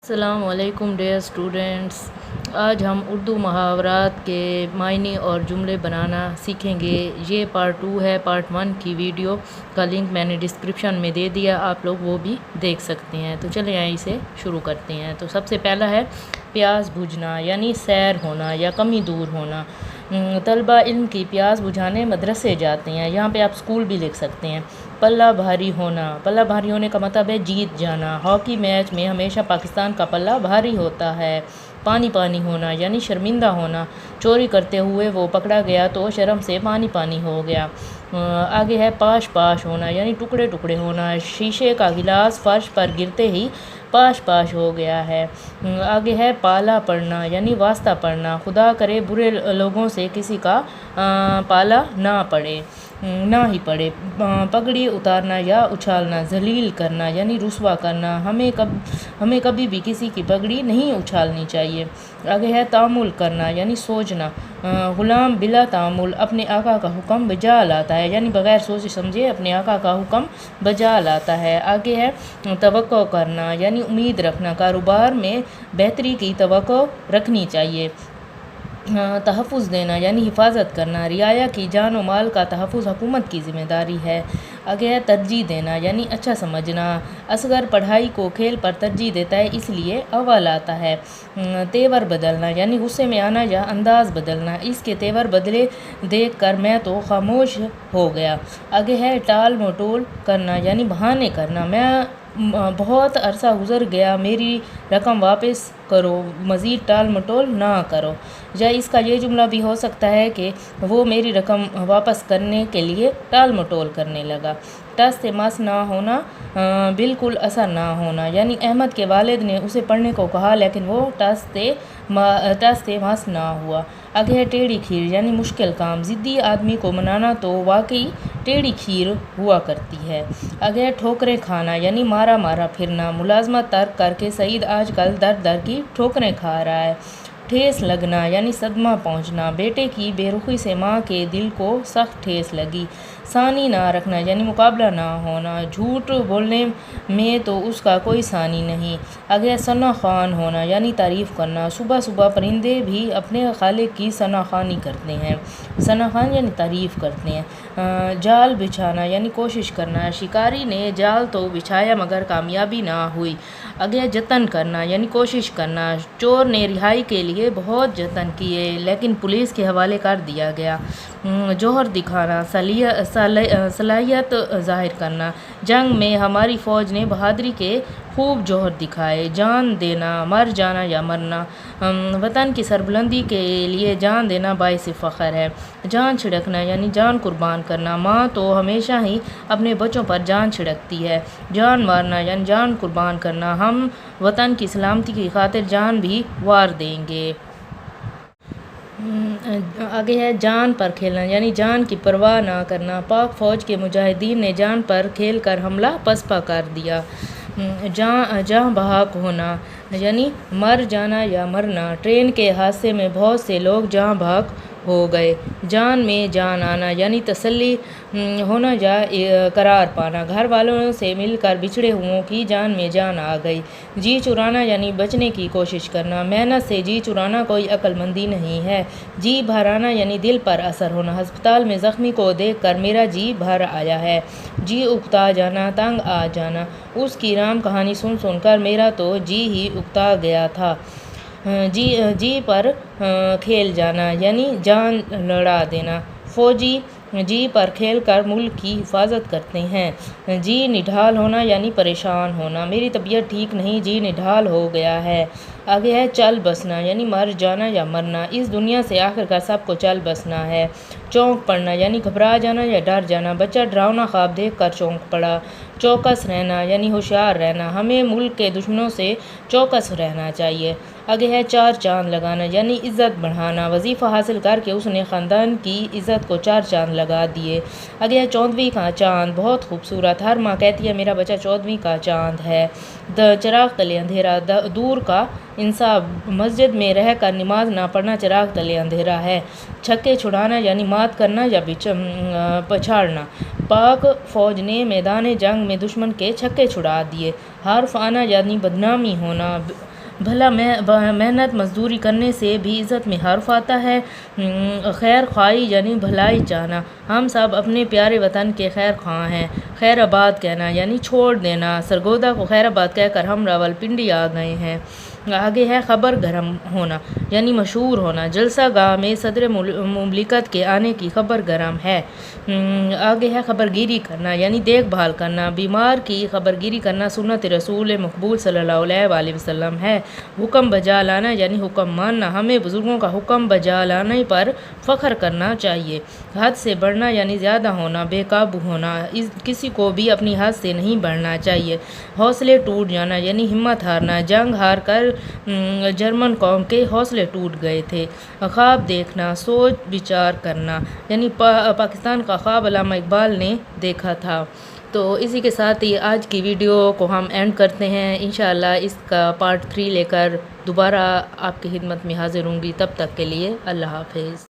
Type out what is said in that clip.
السلام علیکم dear students, آج ہم اردو محاورات کے معنی اور جملے بنانا سیکھیں گے۔ یہ پارٹ 2 ہے۔ پارٹ 1 کی ویڈیو کا لنک میں نے ڈسکرپشن میں دے دیا، آپ لوگ وہ بھی دیکھ سکتے ہیں۔ تو چلیں آئیں اسے شروع کرتے ہیں۔ تو سب سے پہلا ہے پیاس بجھنا، یعنی سیر ہونا یا کمی دور ہونا۔ طلبہ علم کی پیاس بجھانے مدرسے جاتے ہیں، یہاں پہ آپ اسکول بھی لکھ سکتے ہیں۔ پلہ بھاری ہونا، پلہ بھاری ہونے کا مطلب ہے جیت جانا۔ ہاکی میچ میں ہمیشہ پاکستان کا پلہ بھاری ہوتا ہے۔ پانی پانی ہونا، یعنی شرمندہ ہونا۔ چوری کرتے ہوئے وہ پکڑا گیا تو شرم سے پانی پانی ہو گیا۔ آگے ہے پاش پاش ہونا، یعنی ٹکڑے ٹکڑے ہونا۔ شیشے کا گلاس فرش پر گرتے ہی پاش پاش ہو گیا ہے۔ آگے ہے پالا پڑنا، یعنی واسطہ پڑنا۔ خدا کرے برے لوگوں سے کسی کا پالا نہ ہی پڑے۔ پگڑی اتارنا یا اچھالنا، ذلیل کرنا یعنی رسوا کرنا۔ ہمیں کبھی بھی کسی کی پگڑی نہیں اچھالنی چاہیے۔ آگے ہے تامل کرنا، یعنی سوچنا۔ غلام بلا تامل اپنے آقا کا حکم بجا لاتا ہے، یعنی بغیر سوچے سمجھے اپنے آقا کا حکم بجا لاتا ہے۔ آگے ہے توقع کرنا، یعنی امید رکھنا۔ کاروبار میں بہتری کی توقع رکھنی چاہیے۔ تحفظ دینا یعنی حفاظت کرنا۔ رعایا کی جان و مال کا تحفظ حکومت کی ذمہ داری ہے۔ آگے ہے ترجیح دینا، یعنی اچھا سمجھنا۔ اصغر پڑھائی کو کھیل پر ترجیح دیتا ہے، اس لیے اول آتا ہے۔ تیور بدلنا، یعنی غصے میں آنا یا انداز بدلنا۔ اس کے تیور بدلے دیکھ کر میں تو خاموش ہو گیا۔ آگے ہے ٹال مٹول کرنا، یعنی بہانے کرنا۔ میں بہت عرصہ گزر گیا، میری رقم واپس کرو، مزید ٹال مٹول نہ کرو۔ یا اس کا یہ جملہ بھی ہو سکتا ہے کہ وہ میری رقم واپس کرنے کے لیے ٹال مٹول کرنے لگا۔ ٹس سے مس نہ ہونا، بالکل اثر نہ ہونا، یعنی احمد کے والد نے اسے پڑھنے کو کہا لیکن وہ ٹس سے مس نہ ہوا۔ آگے ہے ٹیڑھی کھیر، یعنی مشکل کام۔ ضدی آدمی کو منانا تو واقعی ٹیڑھی کھیر ہوا کرتی ہے۔ آگے ہے ٹھوکریں کھانا، یعنی مارا مارا پھرنا۔ ملازمت ترک کر کے سعید آج کل در در کی ٹھوکریں کھا رہا ہے۔ ٹھیس لگنا، یعنی صدمہ پہنچنا۔ بیٹے کی بے رخی سے ماں کے دل کو سخت ٹھیس لگی۔ ثانی نہ رکھنا، یعنی مقابلہ نہ ہونا۔ جھوٹ بولنے میں تو اس کا کوئی ثانی نہیں۔ آگے ثنا خوان ہونا، یعنی تعریف کرنا۔ صبح صبح پرندے بھی اپنے خالق کی ثنا خوانی کرتے ہیں۔ ثنا خوان یعنی تعریف کرتے ہیں۔ جال بچھانا، یعنی کوشش کرنا۔ شکاری نے جال تو بچھایا مگر کامیابی نہ ہوئی۔ آگے جتن کرنا، یعنی کوشش کرنا۔ چور نے رہائی کے لیے بہت جتن کیے لیکن پولیس کے حوالے کر دیا گیا۔ جوہر دکھانا، صلاحیت ظاہر کرنا۔ جنگ میں ہماری فوج نے بہادری کے خوب جوہر دکھائے۔ جان دینا، مر جانا یا مرنا۔ وطن کی سربلندی کے لیے جان دینا باعث فخر ہے۔ جان چھڑکنا، یعنی جان قربان کرنا۔ ماں تو ہمیشہ ہی اپنے بچوں پر جان چھڑکتی ہے۔ جان مارنا، یعنی جان قربان کرنا۔ ہم وطن کی سلامتی کی خاطر جان بھی وار دیں گے۔ آگے ہے جان پر کھیلنا، یعنی جان کی پرواہ نہ کرنا۔ پاک فوج کے مجاہدین نے جان پر کھیل کر حملہ پسپا کر دیا۔ جاں بحق ہونا، یعنی مر جانا یا مرنا۔ ٹرین کے حادثے میں بہت سے لوگ جاں بحق ہو گئے۔ جان میں جان آنا، یعنی تسلی ہونا یا قرار پانا۔ گھر والوں سے مل کر بچھڑے ہوئوں کی جان میں جان آ گئی۔ جی چرانا، یعنی بچنے کی کوشش کرنا۔ محنت سے جی چرانا کوئی عقل مندی نہیں ہے۔ جی بھر آنا، یعنی دل پر اثر ہونا۔ ہسپتال میں زخمی کو دیکھ کر میرا جی بھر آیا ہے۔ جی اکتا جانا، تنگ آ جانا۔ اس کی رام کہانی سن سن کر میرا تو جی ہی اکتا گیا تھا۔ جی پر کھیل جانا، یعنی جان لڑا دینا۔ فوجی جی پر کھیل کر ملک کی حفاظت کرتے ہیں۔ جی نڈھال ہونا، یعنی پریشان ہونا۔ میری طبیعت ٹھیک نہیں، جی نڈھال ہو گیا ہے۔ آگے ہے چل بسنا، یعنی مر جانا یا مرنا۔ اس دنیا سے آخر کار سب کو چل بسنا ہے۔ چونک پڑنا، یعنی گھبرا جانا یا ڈر جانا۔ بچہ ڈراؤنا خواب دیکھ کر چونک پڑا۔ چوکس رہنا، یعنی ہوشیار رہنا۔ ہمیں ملک کے دشمنوں سے چوکس رہنا چاہیے۔ آگے ہے چار چاند لگانا، یعنی عزت بڑھانا۔ وظیفہ حاصل کر کے اس نے خاندان کی عزت کو چار چاند لگا دیے۔ آگے ہے 14ویں کا چاند، بہت خوبصورت۔ ہر ماں کہتی ہے میرا بچہ 14ویں کا چاند ہے۔ چراغ تلے اندھیرا، دور کا انصاف۔ مسجد میں رہ کر نماز نہ پڑھنا چراغ تلے اندھیرا ہے۔ چھکے چھڑانا، یعنی مات کرنا یا پچھاڑنا۔ پاک فوج نے میدان جنگ میں دشمن کے چھکے چھڑا دیے۔ حرف آنا یعنی بدنامی ہونا، بھلا محنت مزدوری کرنے سے بھی عزت میں حرف آتا ہے۔ خیر خواہی یعنی بھلائی چاہنا، ہم سب اپنے پیارے وطن کے خیر خواہ ہیں۔ خیر آباد کہنا یعنی چھوڑ دینا، سرگودا کو خیر آباد کہہ کر ہم راولپنڈی آ گئے ہیں۔ آگے ہے خبر گرم ہونا یعنی مشہور ہونا، جلسہ گاہ میں صدر مملکت کے آنے کی خبر گرم ہے۔ آگے ہے خبر گیری کرنا یعنی دیکھ بھال کرنا، بیمار کی خبر گیری کرنا سنت رسول مقبول صلی اللہ علیہ وآلہ وسلم ہے۔ حکم بجا لانا یعنی حکم ماننا، ہمیں بزرگوں کا حکم بجا لانے پر فخر کرنا چاہیے۔ حد سے بڑھنا یعنی زیادہ ہونا، بے قابو ہونا، کسی کو بھی اپنی حد سے نہیں بڑھنا چاہیے۔ حوصلے ٹوٹ جانا یعنی ہمت ہارنا، جنگ ہار کر جرمن قوم کے حوصلے ٹوٹ گئے تھے۔ خواب دیکھنا، سوچ بچار کرنا یعنی پاکستان کا خواب علامہ اقبال نے دیکھا تھا۔ تو اسی کے ساتھ ہی آج کی ویڈیو کو ہم اینڈ کرتے ہیں۔ انشاءاللہ اس کا پارٹ 3 لے کر دوبارہ آپ کی خدمت میں حاضر ہوں گی، تب تک کے لیے اللہ حافظ۔